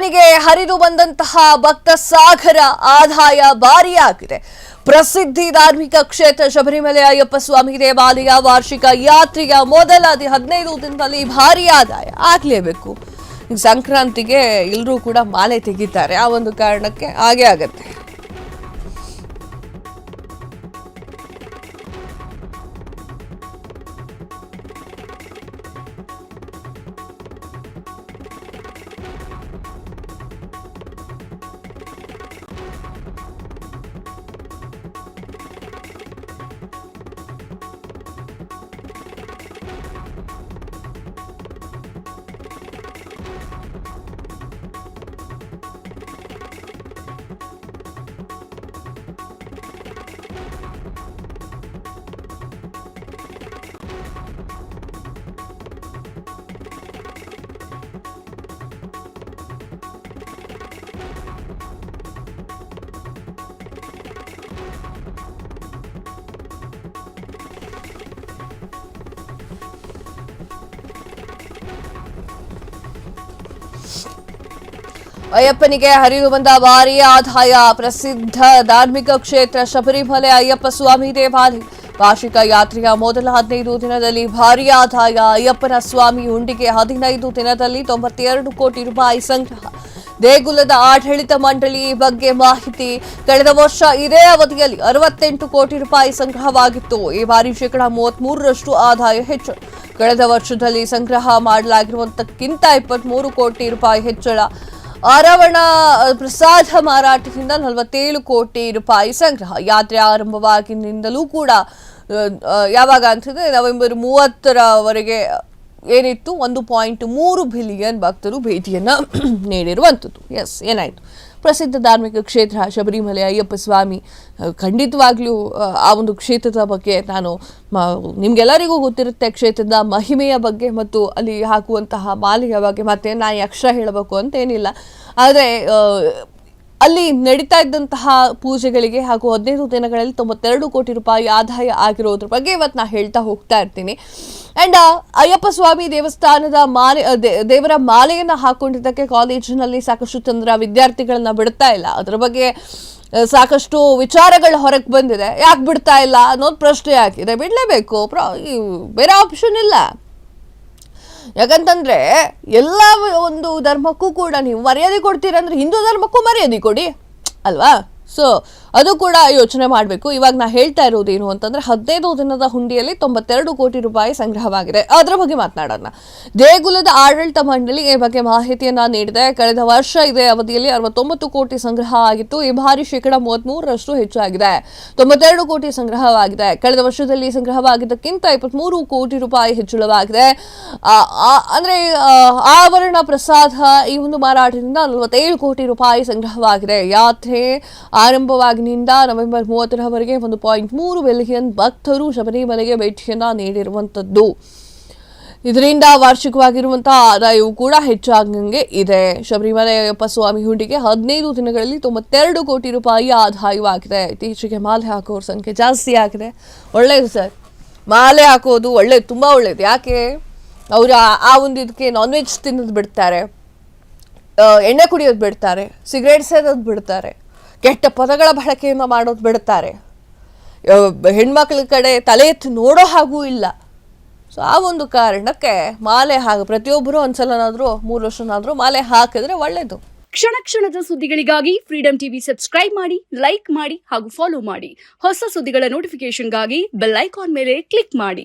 ಅಯ್ಯಪ್ಪನಿಗೆ ಹರಿದು ಬಂದಂತಹ ಭಕ್ತ ಸಾಗರ ಆದಾಯ ಭಾರಿಯಾಗಿದೆ. ಪ್ರಸಿದ್ಧಿ ಧಾರ್ಮಿಕ ಕ್ಷೇತ್ರ ಶಬರಿಮಲೆ ಅಯ್ಯಪ್ಪ ಸ್ವಾಮಿ ದೇವಾಲಯ ವಾರ್ಷಿಕ ಯಾತ್ರೆಯ ಮೊದಲ 15 ದಿನದಲ್ಲಿ ಭಾರಿ ಆದಾಯ ಆಗ್ಲೇಬೇಕು. ಸಂಕ್ರಾಂತಿಗೆ ಎಲ್ಲರೂ ಕೂಡ ಮಾಲೆ ತೆಗಿತಾರೆ, ಆ ಒಂದು ಕಾರಣಕ್ಕೆ ಹಾಗೆ ಆಗತ್ತೆ. ಅಯ್ಯಪ್ಪನಿಗೆ ಹರಿದು ಬಂದ ಭಾರಿ ಆದಾಯ. ಪ್ರಸಿದ್ಧ ಧಾರ್ಮಿಕ ಕ್ಷೇತ್ರ ಶಬರಿಮಲೆ ಅಯ್ಯಪ್ಪ ಸ್ವಾಮಿ ದೇವಾಲಯ ವಾರ್ಷಿಕ ಯಾತ್ರೆಯ ಮೊದಲ 15 ದಿನದಲ್ಲಿ ಭಾರಿ ಆದಾಯ. ಅಯ್ಯಪ್ಪನ ಸ್ವಾಮಿ ಹುಂಡಿಗೆ 15 ದಿನದಲ್ಲಿ 92 ಕೋಟಿ ರೂಪಾಯಿ ಸಂಗ್ರಹ. ದೇಗುಲದ ಆಡಳಿತ ಮಂಡಳಿ ಬಗ್ಗೆ ಮಾಹಿತಿ. ಕಳೆದ ವರ್ಷ ಇದೇ ಅವಧಿಯಲ್ಲಿ 68 ಕೋಟಿ ರೂಪಾಯಿ ಸಂಗ್ರಹವಾಗಿತ್ತು. ಈ ಬಾರಿ ಶೇಕಡಾ 33ರಷ್ಟು ಆದಾಯ ಹೆಚ್ಚಳ. ಕಳೆದ ವರ್ಷದಲ್ಲಿ ಸಂಗ್ರಹ ಮಾಡಲಾಗಿರುವಂತಕ್ಕಿಂತ 23 ಕೋಟಿ ರೂಪಾಯಿ ಹೆಚ್ಚಳ. ಅರವಣ ಪ್ರಸಾದ ಮಾರಾಟದಿಂದ 47 ಕೋಟಿ ರೂಪಾಯಿ ಸಂಗ್ರಹ. ಯಾತ್ರೆ ಆರಂಭವಾಗಿನಿಂದಲೂ ಕೂಡ ಯಾವಾಗ ಅಂತಂದ್ರೆ ನವೆಂಬರ್ 30ರವರೆಗೆ ಏನಿತ್ತು 1.3 ಬಿಲಿಯನ್ ಭಕ್ತರು ಭೇಟಿಯನ್ನ ನೀಡಿರುವಂಥದ್ದು. ಏನಾಯ್ತು? ಪ್ರಸಿದ್ಧ ಧಾರ್ಮಿಕ ಕ್ಷೇತ್ರ ಶಬರಿಮಲೆ ಅಯ್ಯಪ್ಪ ಸ್ವಾಮಿ. ಖಂಡಿತವಾಗ್ಲೂ ಆ ಒಂದು ಕ್ಷೇತ್ರದ ಬಗ್ಗೆ ನಾನು ನಿಮ್ಗೆಲ್ಲರಿಗೂ ಗೊತ್ತಿರುತ್ತೆ, ಕ್ಷೇತ್ರದ ಮಹಿಮೆಯ ಬಗ್ಗೆ ಮತ್ತು ಅಲ್ಲಿ ಹಾಕುವಂತಹ ಮಾಲೆಯ ಬಗ್ಗೆ. ಮತ್ತೆ ನಾನು ಅಕ್ಷರ ಹೇಳಬೇಕು ಅಂತ ಏನಿಲ್ಲ, ಆದರೆ ಅಲ್ಲಿ ನಡೀತಾ ಇದ್ದಂತಹ ಪೂಜೆಗಳಿಗೆ ಹಾಗೂ 15 ದಿನಗಳಲ್ಲಿ 92 ಕೋಟಿ ರೂಪಾಯಿ ಆದಾಯ ಆಗಿರೋದ್ರ ಬಗ್ಗೆ ಇವತ್ತು ನಾನು ಹೇಳ್ತಾ ಹೋಗ್ತಾ ಇರ್ತೀನಿ. ಅಂಡ್ ಅಯ್ಯಪ್ಪ ಸ್ವಾಮಿ ದೇವಸ್ಥಾನದ ದೇವರ ಮಾಲೆಯನ್ನ ಹಾಕೊಂಡಿದ್ದಕ್ಕೆ ಕಾಲೇಜಿನಲ್ಲಿ ಸಾಕಷ್ಟು ವಿದ್ಯಾರ್ಥಿಗಳನ್ನ ಬಿಡ್ತಾ ಇಲ್ಲ. ಅದರ ಬಗ್ಗೆ ಸಾಕಷ್ಟು ವಿಚಾರಗಳು ಹೊರಗೆ ಬಂದಿದೆ. ಯಾಕೆ ಬಿಡ್ತಾ ಇಲ್ಲ ಅನ್ನೋದು ಪ್ರಶ್ನೆ ಆಗಿದೆ. ಬಿಡಲೇಬೇಕು, ಬೇರೆ ಆಪ್ಷನ್ ಇಲ್ಲ. ಯಾಕಂತಂದ್ರೆ ಎಲ್ಲ ಒಂದು ಧರ್ಮಕ್ಕೂ ಕೂಡ ನೀವು ಮರ್ಯಾದೆ ಕೊಡ್ತೀರಂದ್ರೆ ಹಿಂದೂ ಧರ್ಮಕ್ಕೂ ಮರ್ಯಾದೆ ಕೊಡಿ ಅಲ್ವಾ? ಸೊ ಅದು ಕೂಡ ಯೋಚನೆ ಮಾಡಬೇಕು. ಇವಾಗ ನಾ ಹೇಳ್ತಾ ಇರೋದೇನು ಅಂತಂದ್ರೆ 15 ದಿನದ ಹುಂಡಿಯಲ್ಲಿ 92 ಕೋಟಿ ರೂಪಾಯಿ ಸಂಗ್ರಹವಾಗಿದೆ. ಅದರ ಬಗ್ಗೆ ಮಾತನಾಡೋಣ. ದೇಗುಲದ ಆಡಳಿತ ಮಂಡಳಿ ಈ ಬಗ್ಗೆ ಮಾಹಿತಿಯನ್ನ ನೀಡಿದೆ. ಕಳೆದ ವರ್ಷ ಇದೇ ಅವಧಿಯಲ್ಲಿ 69 ಕೋಟಿ ಸಂಗ್ರಹ ಆಗಿತ್ತು. ಈ ಬಾರಿ ಶೇಕಡಾ 33ರಷ್ಟು ಹೆಚ್ಚಾಗಿದೆ. 92 ಕೋಟಿ ಸಂಗ್ರಹವಾಗಿದೆ. ಕಳೆದ ವರ್ಷದಲ್ಲಿ ಸಂಗ್ರಹವಾಗಿದ್ದಕ್ಕಿಂತ 23 ಕೋಟಿ ರೂಪಾಯಿ ಹೆಚ್ಚಳವಾಗಿದೆ. ಅಂದ್ರೆ ಆವರಣ ಪ್ರಸಾದ ಈ ಒಂದು ಮಾರಾಟದಿಂದ 47 ಕೋಟಿ ರೂಪಾಯಿ ಸಂಗ್ರಹವಾಗಿದೆ. ಯಾತ್ರೆ ಆರಂಭವಾಗಿನಿಂದ ನವೆಂಬರ್ 30ರವರೆಗೆ 1.3 ಬಿಲಿಯನ್ ಭಕ್ತರು ಶಬರಿಮಲೆಗೆ ಭೇಟಿಯನ್ನ ನೀಡಿರುವಂತದ್ದು. ಇದರಿಂದ ವಾರ್ಷಿಕವಾಗಿರುವಂತಹ ಆದಾಯವು ಕೂಡ ಹೆಚ್ಚಾಗಂಗೆ ಇದೆ. ಶಬರಿಮಲೆ ಅಯ್ಯಪ್ಪ ಸ್ವಾಮಿ ಹುಂಡಿಗೆ 15 ದಿನಗಳಲ್ಲಿ 92 ಕೋಟಿ ರೂಪಾಯಿ ಆದಾಯವಾಗಿದೆ. ಇತ್ತೀಚೆಗೆ ಮಾಲೆ ಹಾಕೋರ ಸಂಖ್ಯೆ ಜಾಸ್ತಿ ಆಗಿದೆ. ಒಳ್ಳೆಯದು ಸರ್, ಮಾಲೆ ಹಾಕೋದು ಒಳ್ಳೇದು, ತುಂಬಾ ಒಳ್ಳೇದು. ಯಾಕೆ ಅವರು ಆ ಒಂದು ಇದಕ್ಕೆ ನಾನ್ ವೆಜ್ ತಿನ್ನೋದು ಬಿಡ್ತಾರೆ, ಎಣ್ಣೆ ಕುಡಿಯೋದು ಬಿಡ್ತಾರೆ, ಸಿಗರೇಟ್ ಸೇದೋದು ಬಿಡ್ತಾರೆ, ಕೆಟ್ಟ ಪದಗಳ ಬಳಕೆಯನ್ನು ಮಾಡೋದು ಬಿಡ್ತಾರೆ, ಹೆಣ್ಮಕ್ಳ ಕಡೆ ತಲೆ ಎತ್ತು ನೋಡೋ ಹಾಗೂ ಇಲ್ಲ. ಸೊ ಆ ಒಂದು ಕಾರಣಕ್ಕೆ ಮಾಲೆ ಪ್ರತಿಯೊಬ್ಬರು ಒಂದ್ಸಲನಾದ್ರೂ 3 ವರ್ಷನಾದ್ರೂ ಮಾಲೆ ಹಾಕಿದ್ರೆ ಒಳ್ಳೇದು. ಕ್ಷಣ ಕ್ಷಣದ ಸುದ್ದಿಗಳಿಗಾಗಿ ಫ್ರೀಡಂ ಟಿವಿ ಸಬ್ಸ್ಕ್ರೈಬ್ ಮಾಡಿ, ಲೈಕ್ ಮಾಡಿ ಹಾಗೂ ಫಾಲೋ ಮಾಡಿ. ಹೊಸ ಸುದ್ದಿಗಳ ನೋಟಿಫಿಕೇಶನ್ಗಾಗಿ ಬೆಲ್ ಐಕಾನ್ ಮೇಲೆ ಕ್ಲಿಕ್ ಮಾಡಿ.